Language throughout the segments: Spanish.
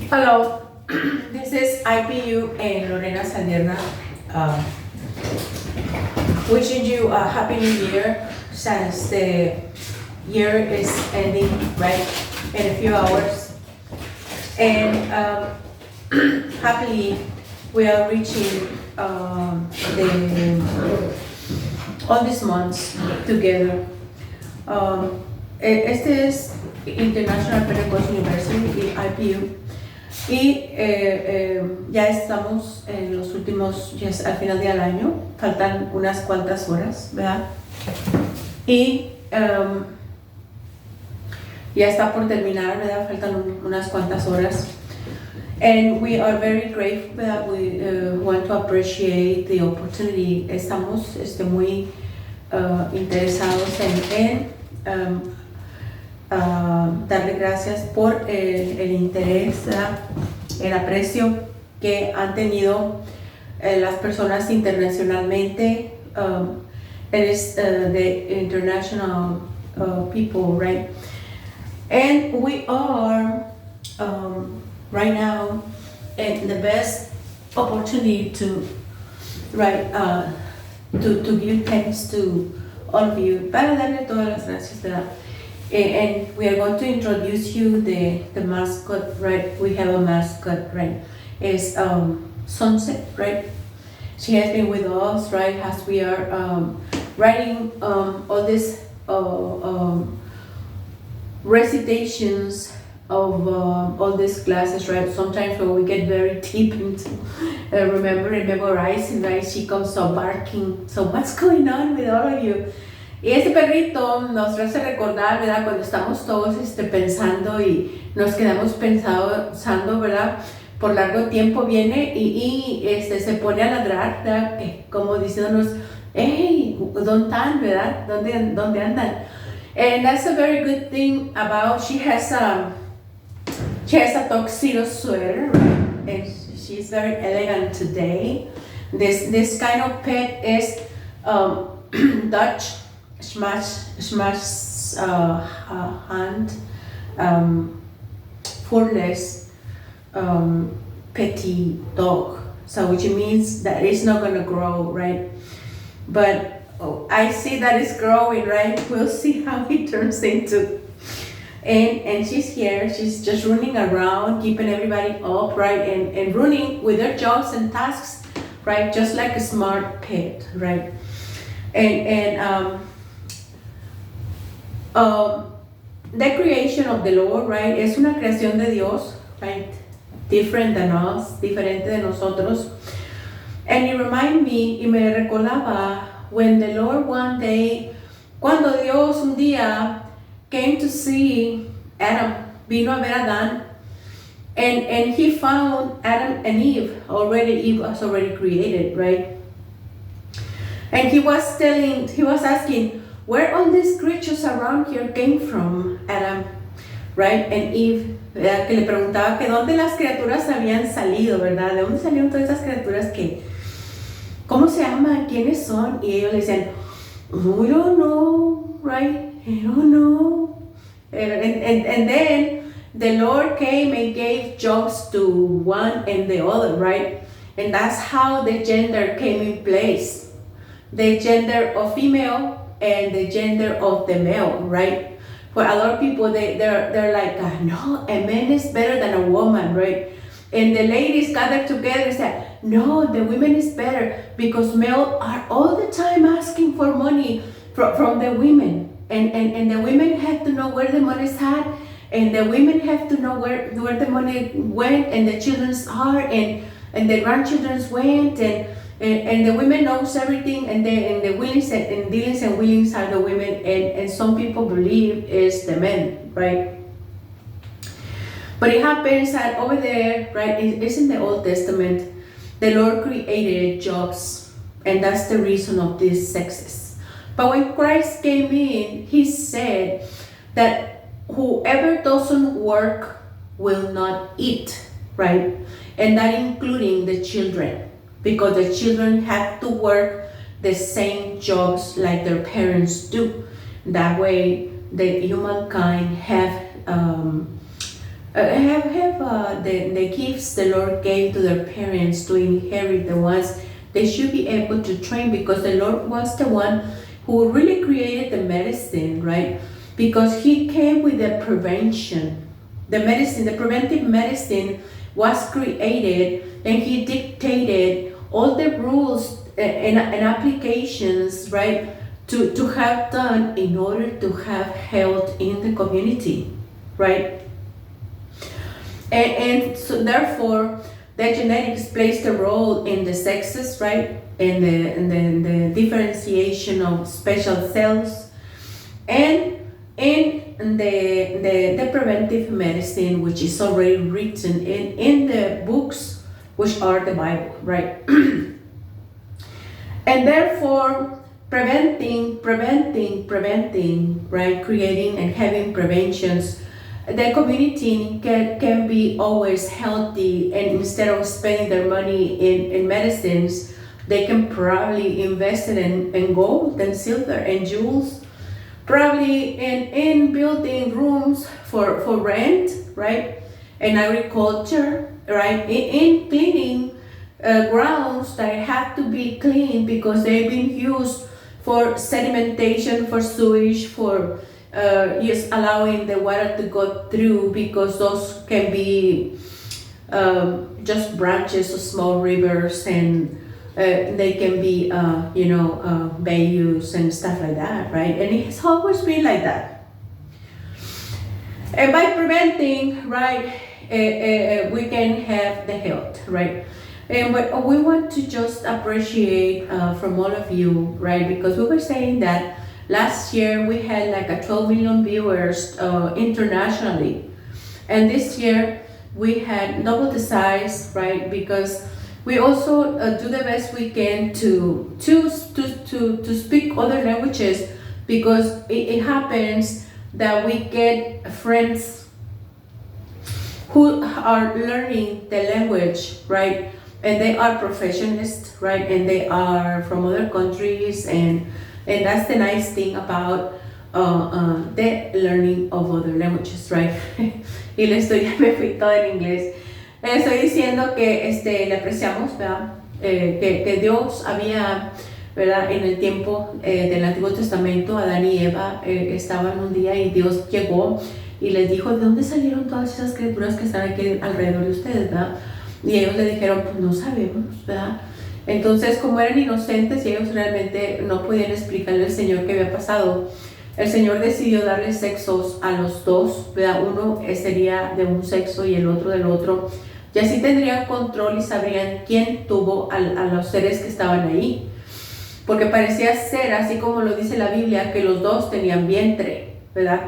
Hello, this is IPU Lorena S wishing you a happy new year since the year is ending right in a few hours, and happily we are reaching all these months together. Este es International Pentecost University, IPU, y ya estamos en los últimos, ya es al final del año, faltan unas cuantas horas, ¿verdad? Y ya está por terminar, ¿verdad? Faltan unas cuantas horas. And we are very grateful that we want to appreciate the opportunity. Estamos muy interesados en darle gracias por el interés, el aprecio que han tenido las personas internacionalmente. It is the international people, right? And we are right now in the best opportunity to to give thanks to all of you. Para darle todas las gracias, ¿verdad? And we are going to introduce you the mascot, right? We have a mascot, right? It's Sunset, right? She has been with us, right? As we are writing all these recitations of all these classes, right? Sometimes when we get very deep into remembering, memorizing, right? She comes so barking. So what's going on with all of you? Y este perrito nos hace recordar, ¿verdad? Cuando estamos todos pensando y nos quedamos pensando, ¿verdad? Por largo tiempo viene y se pone a ladrar, ¿verdad? Como diciéndonos, hey, ¿dónde están, verdad? ¿Dónde andan? And that's a very good thing about, she has a tuxedo sweater, right? And she's very elegant today. This kind of pet is Dutch smash hand furless petty dog, so which means that it's not going to grow, right? But I see that it's growing, right? We'll see how it turns into. And she's here, she's just running around, keeping everybody up, right? And running with her jobs and tasks, right? Just like a smart pet, right? And the creation of the Lord, right? Es una creación de Dios, right? Different than us, diferente de nosotros. And it reminded me, y me recordaba, when the Lord one day, cuando Dios un día came to see Adam, vino a ver a Adán, and he found Adam and Eve was already created, right? And he was asking, where all these creatures around here came from, Adam, right? And Eve, ¿verdad? Que le preguntaba que dónde las criaturas habían salido, ¿verdad? ¿De dónde salieron todas esas criaturas cómo se llaman, quiénes son? Y ellos le decían, we don't know, right? We don't know. And then the Lord came and gave jobs to one and the other, right? And that's how the gender came in place. The gender of female and the gender of the male, right? For a lot of people, they're like, no, a man is better than a woman, right? And the ladies gathered together and said, no, the women is better because men are all the time asking for money from the women. And the women have to know where the money is at, and the women have to know where the money went, and the children's are, and the grandchildren's went, and the women knows everything, and the willings and dealings and willings are the women, and some people believe it's the men, right? But it happens that over there, right, it's in the Old Testament, the Lord created jobs, and that's the reason of these sexes. But when Christ came in, he said that whoever doesn't work will not eat, right? And that including the children, because the children have to work the same jobs like their parents do. That way, the humankind have have the gifts the Lord gave to their parents to inherit the ones they should be able to train, because the Lord was the one who really created the medicine, right? Because He came with the prevention. The medicine, the preventive medicine was created, and He dictated all the rules and applications, right, to have done in order to have health in the community, right? And so therefore, the genetics plays the role in the sexes, right? And the differentiation of special cells, and in the preventive medicine, which is already written in the books, which are the Bible, right? And therefore, preventing, right? Creating and having preventions, the community can be always healthy, and instead of spending their money in medicines, they can probably invest it in gold and silver and jewels, probably in building rooms for rent, right? And agriculture, right? In cleaning grounds that have to be cleaned because they've been used for sedimentation, for sewage, for just allowing the water to go through, because those can be just branches of small rivers, and they can be bayous and stuff like that, right? And it's always been like that. And by preventing, right, we can have the health, right? And what we want to just appreciate from all of you, right? Because we were saying that last year we had like a 12 million viewers internationally, and this year we had double the size, right? Because we also do the best we can to speak other languages, because it happens that we get friends who are learning the language, right? And they are professionals, right? And they are from other countries, and that's the nice thing about the learning of other languages, right? Y me fui todo en inglés. Estoy diciendo que le apreciamos, ¿verdad? Que Dios había, ¿verdad? En el tiempo del Antiguo Testamento, Adán y Eva estaban un día, y Dios llegó y les dijo: ¿de dónde salieron todas esas criaturas que están aquí alrededor de ustedes, ¿verdad? Y ellos le dijeron: pues no sabemos, ¿verdad? Entonces, como eran inocentes y ellos realmente no podían explicarle al Señor qué había pasado, el Señor decidió darle sexos a los dos, ¿verdad? Uno sería de un sexo y el otro del otro, y así tendrían control y sabrían quién tuvo a los seres que estaban ahí, porque parecía ser, así como lo dice la Biblia, que los dos tenían vientre, ¿verdad?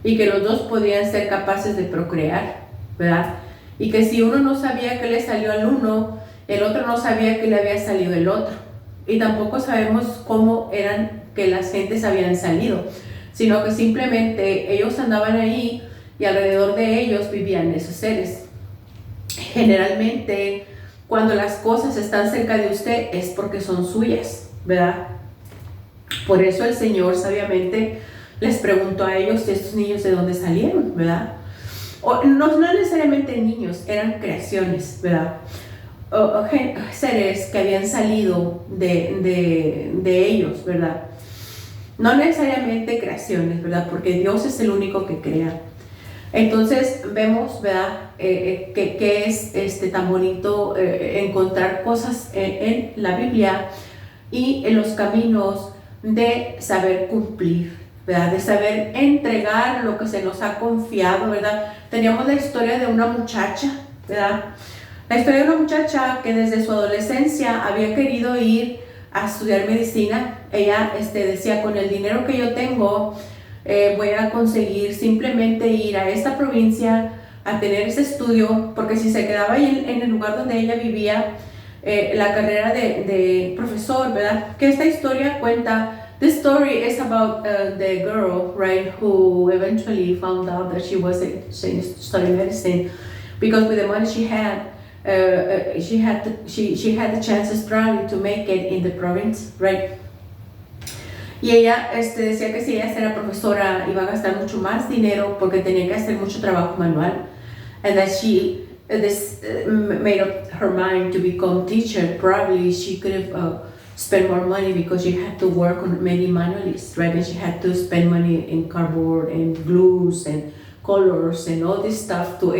Y que los dos podían ser capaces de procrear, ¿verdad? Y que si uno no sabía que le salió al uno, el otro no sabía que le había salido el otro. Y tampoco sabemos cómo eran que las gentes habían salido, sino que simplemente ellos andaban ahí y alrededor de ellos vivían esos seres. Generalmente, cuando las cosas están cerca de usted es porque son suyas, ¿verdad? Por eso el Señor sabiamente les preguntó a ellos: estos niños de dónde salieron, ¿verdad? O no necesariamente niños, eran creaciones, ¿verdad? O seres que habían salido de ellos, ¿verdad? No necesariamente creaciones, ¿verdad? Porque Dios es el único que crea. Entonces vemos, ¿verdad? Que es tan bonito encontrar cosas en la Biblia y en los caminos de saber cumplir, ¿verdad? De saber entregar lo que se nos ha confiado, ¿verdad? Teníamos la historia de una muchacha, ¿verdad? La historia de una muchacha que desde su adolescencia había querido ir a estudiar medicina. Ella decía: con el dinero que yo tengo, voy a conseguir simplemente ir a esta provincia a tener ese estudio, porque si se quedaba ahí en el lugar donde ella vivía, la carrera de profesor, ¿verdad? Que esta historia cuenta. This story is about the girl, right, who eventually found out that she studying medicine, because with the money she had, she had the chances probably to make it in the province, right? Y ella decía que si ella era profesora iba a gastar mucho más dinero porque tenía que hacer mucho trabajo manual. and that she made up her mind to become teacher. Probably she could have spent more money because she had to work on many manuals, right? And she had to spend money in cardboard and glues and colors and all this stuff to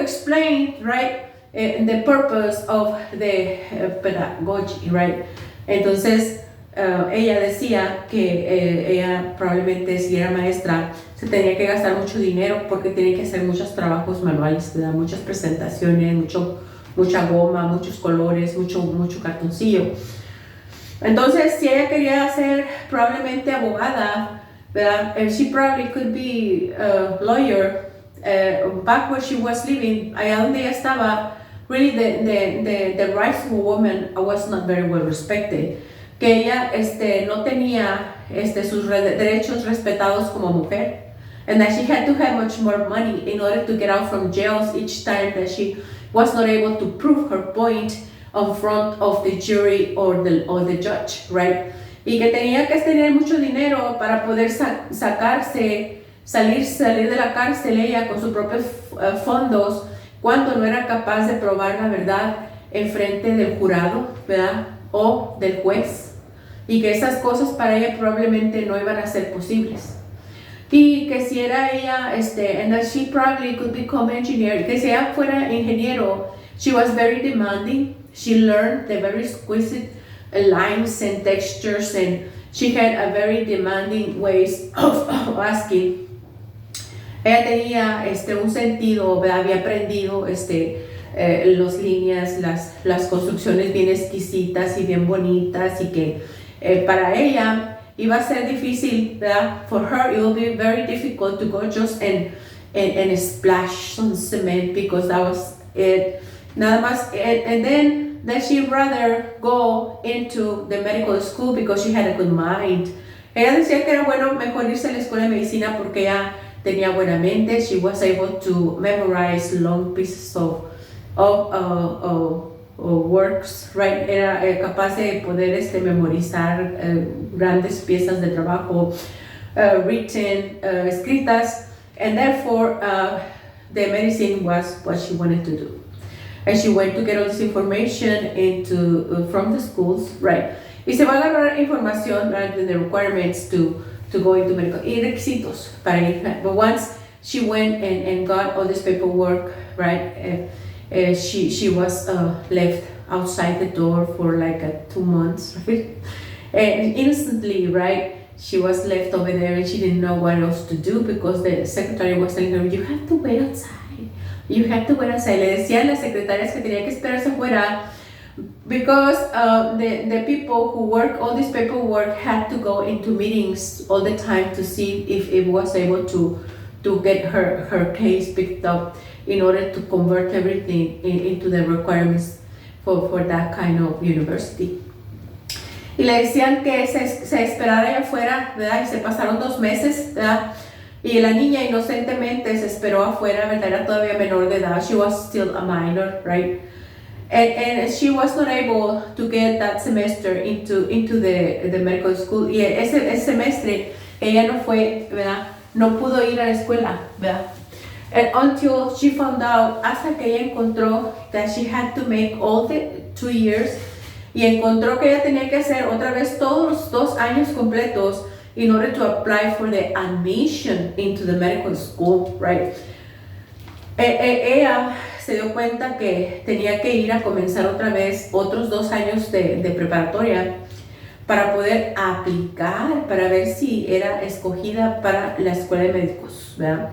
explain, right, the purpose of the pedagogy, right? Entonces, ella decía que ella probablemente si era maestra se tenía que gastar mucho dinero porque tenía que hacer muchos trabajos manuales, ¿verdad? Muchas presentaciones, mucha goma, muchos colores, mucho cartoncillo. Entonces, si ella quería ser probablemente abogada, ¿verdad? She probably could be a lawyer. Back where she was living, allá donde ella estaba, really the rights of a woman was not very well respected. Que ella no tenía sus derechos respetados como mujer. And that she had to have much more money in order to get out from jails each time that she was not able to prove her point in front of the jury or the judge, right? Y que tenía que tener mucho dinero para poder salir de la cárcel ella con sus propios fondos cuando no era capaz de probar la verdad en frente del jurado, ¿verdad? O del juez. Y que esas cosas para ella probablemente no iban a ser posibles. Y que si era ella, and that she probably could become engineer, que si ella fuera ingeniero, she was very demanding. She learned the very exquisite lines and textures, and she had a very demanding ways of asking. Ella tenía un sentido, había aprendido las líneas, las construcciones bien exquisitas y bien bonitas, y que para ella iba a ser difícil, ¿verdad? For her it will be very difficult to go just and splash some cement because that was it. Nada más, and then that she'd rather go into the medical school because she had a good mind. Ella decía que era bueno mejor irse a la escuela de medicina porque ella tenía buena mente. She was able to memorize long pieces of works, right? Era capaz de poder memorizar grandes piezas de trabajo written, escritas, and therefore the medicine was what she wanted to do. And she went to get all this information from the schools, right? Y se va a agarrar información, right, the requirements to go into medical, y requisitos para ir. But once she went and got all this paperwork, right, she was left outside the door for like 2 months, right? And instantly, right, she was left over there and she didn't know what else to do because the secretary was telling her, you have to wait outside. You have to wait outside. Le decían las secretarias que tenía que esperarse afuera because the people who work all this paperwork had to go into meetings all the time to see if it was able to get her case picked up in order to convert everything into the requirements for that kind of university. Y le decían que se esperara allá afuera, ¿verdad? Y se pasaron 2 meses, ¿verdad? Y la niña inocentemente se esperó afuera, ¿verdad? Era todavía menor de edad. She was still a minor, right? And she was not able to get that semester into the medical school. Y ese semestre ella no fue, ¿verdad? No pudo ir a la escuela, ¿verdad? And until she found out, hasta que ella encontró that she had to make all the 2 years, y encontró que ella tenía que hacer otra vez todos los 2 años completos in order to apply for the admission into the medical school, right? Ella se dio cuenta que tenía que ir a comenzar otra vez otros 2 años de preparatoria para poder aplicar, para ver si era escogida para la escuela de médicos, ¿verdad?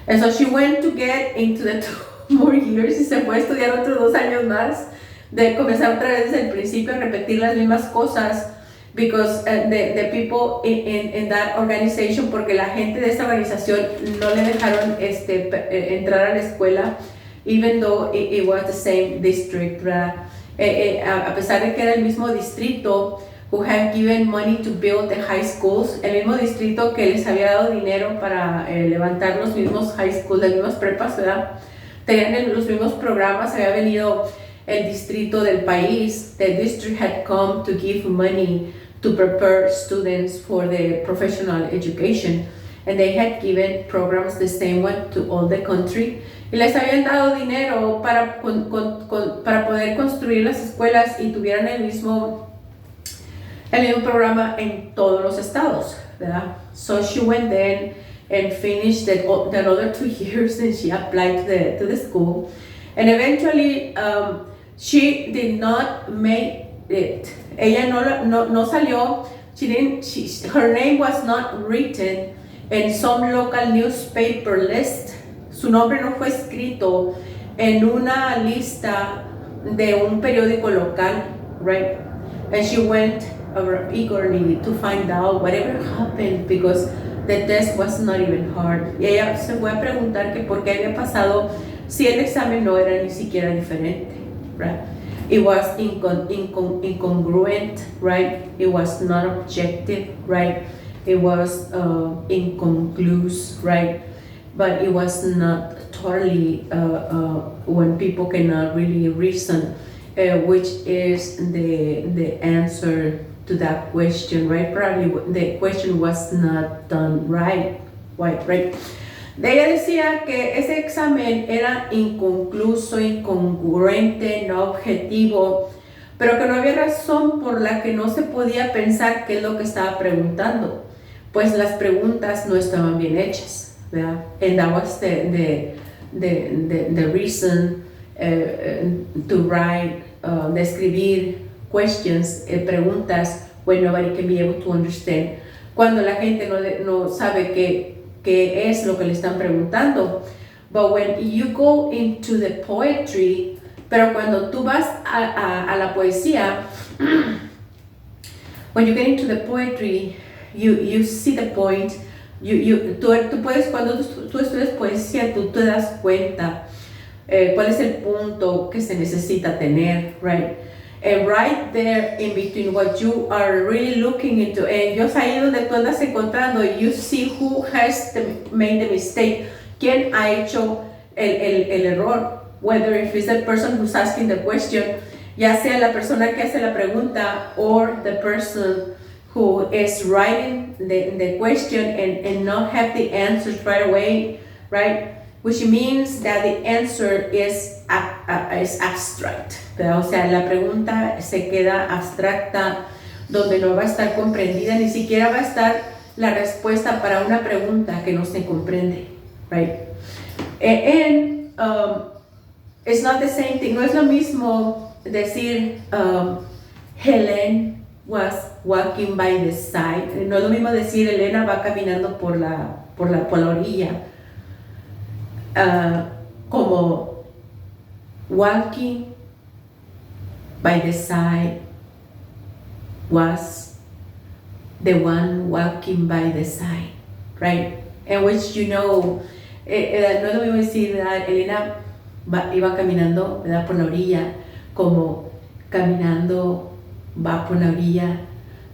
And so she went to get into the 2 more years y se fue a estudiar otros 2 años más, de comenzar otra vez desde el principio a repetir las mismas cosas, because the people in that organization, porque la gente de esta organización no le dejaron entrar a la escuela, even though it was the same district, ¿verdad? A pesar de que era el mismo distrito, who had given money to build the high schools, el mismo distrito que les había dado dinero para levantar los mismos high schools, las mismas prepas, ¿verdad? Tenían los mismos programas, había venido el distrito del país. The district had come to give money to prepare students for the professional education. and they had given programs the same one to all the country. Y les habían dado dinero para poder construir las escuelas y tuvieran el mismo programa en todos los estados, ¿verdad? So she went then and finished the other 2 years, and she applied to the school. And eventually, she did not make it. Ella no salió. Her name was not written in some local newspaper list. Su nombre no fue escrito en una lista de un periódico local, right? And she went eagerly to find out whatever happened, because the test was not even hard. Y ella se fue a preguntar que por qué había pasado si el examen no era ni siquiera diferente, right? It was incongruent, right? It was not objective, right? It was inconclusive, right? But it was not totally when people cannot really reason, which is the answer to that question, right? Probably the question was not done right. De ella decía que ese examen era inconcluso, incongruente, no objetivo, pero que no había razón por la que no se podía pensar qué es lo que estaba preguntando, pues las preguntas no estaban bien hechas, ¿verdad? And that was the reason to write, de escribir questions, preguntas, when nobody can be able to understand, cuando la gente no sabe qué es lo que le están preguntando. But when you go into the poetry, pero cuando tú vas a la poesía, when you get into the poetry, you see the point. Tú puedes, cuando tú estudias poesía, tú te das cuenta cuál es el punto que se necesita tener, right? And right there in between what you are really looking into, and just ahí donde tú andas encontrando, you see who has made the mistake, quién ha hecho el error, whether if it's the person who's asking the question, ya sea la persona que hace la pregunta, or the person who is writing the question and not have the answers right away, right? Which means that the answer is abstract. O sea, la pregunta se queda abstracta, donde no va a estar comprendida, ni siquiera va a estar la respuesta para una pregunta que no se comprende, right? And it's not the same thing. No es lo mismo decir Helen was walking by the side. No es lo mismo decir Elena va caminando por la orilla. Como walking by the side was the one walking by the side, right? And which no es lo mismo decir, ¿verdad? Elena iba caminando, ¿verdad? Por la orilla, como caminando va por la orilla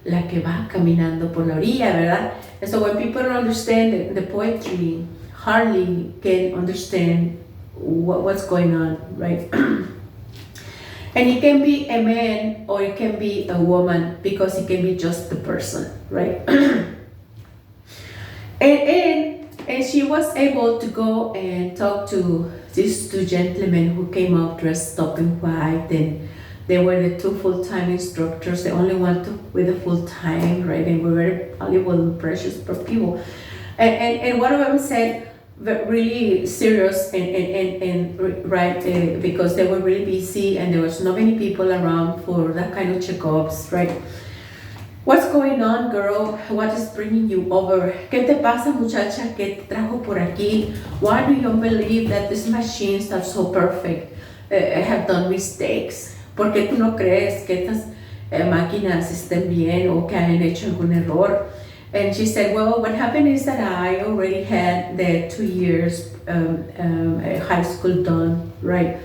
la que va caminando por la orilla, ¿verdad? And so when people don't understand the poetry, hardly can understand what's going on, right? And it can be a man or it can be a woman, because it can be just the person, right? and she was able to go and talk to these 2 gentlemen who came out dressed up in white, and they were the 2 full-time instructors, the only one with a full-time, right? And were very valuable and precious people. And one of them said, really serious and right, because they were really busy and there was not many people around for that kind of checkups, right? What's going on, girl? What is bringing you over? ¿Qué te pasa, muchacha? ¿Qué te trajo por aquí? Why do you believe that these machines are so perfect have done mistakes? ¿Por qué tú no crees que estas máquinas estén bien o que hayan hecho algún error? And she said, well, what happened is that I already had the 2 years high school done, right?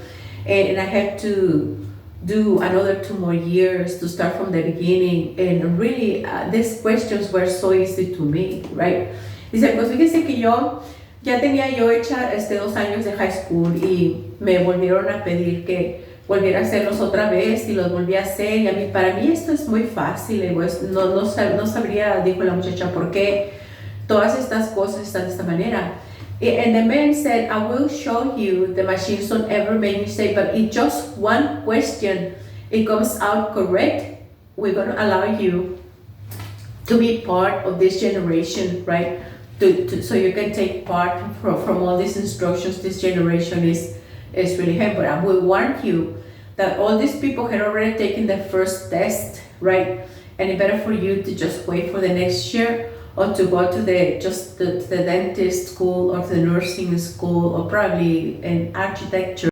And I had to do another 2 more years to start from the beginning. And really, these questions were so easy to me, right? Dice, pues fíjese que ya tenía yo hecha 2 años de high school y me volvieron a pedir que volviera a hacerlos otra vez y los volví a hacer, y para mí esto es muy fácil, y pues no sabría, dijo la muchacha, por qué todas estas cosas están de esta manera. And the man said, I will show you the machines don't ever make mistake, but in just one question, it comes out correct, we're going to allow you to be part of this generation, right? So you can take part from all these instructions. This generation is really hard. But I will warn you that all these people had already taken the first test, right? And it's better for you to just wait for the next year, or to go to the dentist school or the nursing school, or probably an architecture